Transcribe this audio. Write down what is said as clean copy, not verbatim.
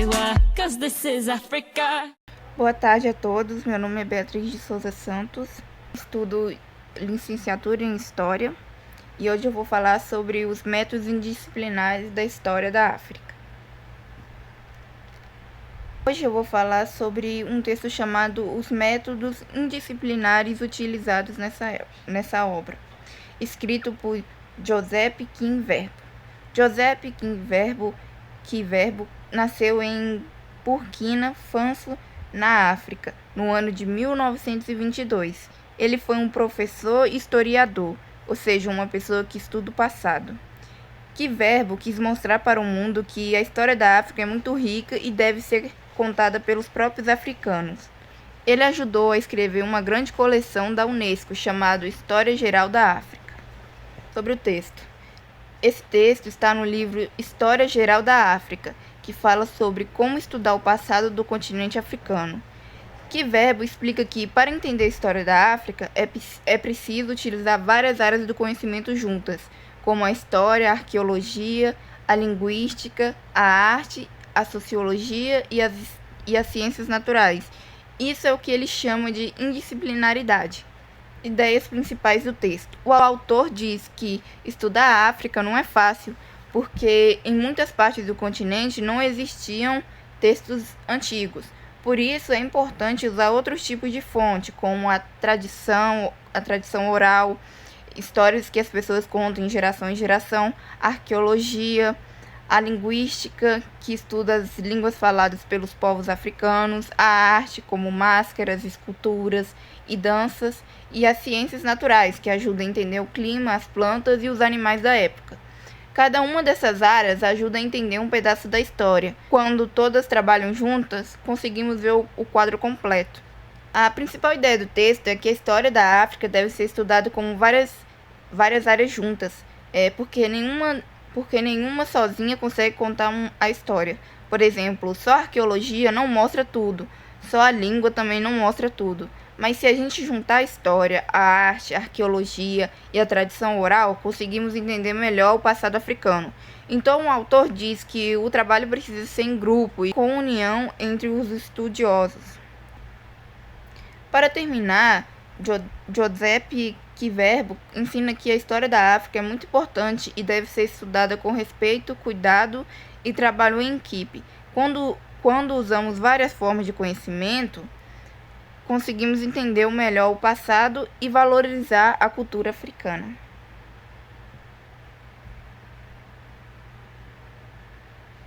everywhere, 'cause this is Africa. Boa tarde a todos, meu nome é Beatriz de Souza Santos, estudo licenciatura em História e hoje eu vou falar sobre os métodos indisciplinares da história da África. Hoje eu vou falar sobre um texto chamado Os Métodos Indisciplinares Utilizados nessa obra, escrito por Joseph King-Verbo. Joseph King-Verbo nasceu em Burkina Faso, na África, no ano de 1922. Ele foi um professor historiador, ou seja, uma pessoa que estuda o passado. King-Verbo quis mostrar para o mundo que a história da África é muito rica e deve ser contada pelos próprios africanos. Ele ajudou a escrever uma grande coleção da Unesco, chamada História Geral da África. Sobre o texto. Esse texto está no livro História Geral da África, que fala sobre como estudar o passado do continente africano. King-Verbo explica que, para entender a história da África, é preciso utilizar várias áreas do conhecimento juntas, como a história, a arqueologia, a linguística, a arte, a sociologia e as ciências naturais. Isso é o que ele chama de indisciplinaridade. Ideias principais do texto. O autor diz que estudar a África não é fácil, porque em muitas partes do continente não existiam textos antigos. Por isso é importante usar outros tipos de fonte, como a tradição oral, histórias que as pessoas contam de geração em geração, a arqueologia, a linguística, que estuda as línguas faladas pelos povos africanos, a arte, como máscaras, esculturas e danças, e as ciências naturais, que ajudam a entender o clima, as plantas e os animais da época. Cada uma dessas áreas ajuda a entender um pedaço da história. Quando todas trabalham juntas, conseguimos ver o quadro completo. A principal ideia do texto é que a história da África deve ser estudada como várias áreas juntas, porque nenhuma sozinha consegue contar a história. Por exemplo, só a arqueologia não mostra tudo, só a língua também não mostra tudo. Mas se a gente juntar a história, a arte, a arqueologia e a tradição oral, conseguimos entender melhor o passado africano. Então o autor diz que o trabalho precisa ser em grupo e com união entre os estudiosos. Para terminar, Joseph King-Verbo ensina que a história da África é muito importante e deve ser estudada com respeito, cuidado e trabalho em equipe. Quando usamos várias formas de conhecimento, conseguimos entender melhor o passado e valorizar a cultura africana.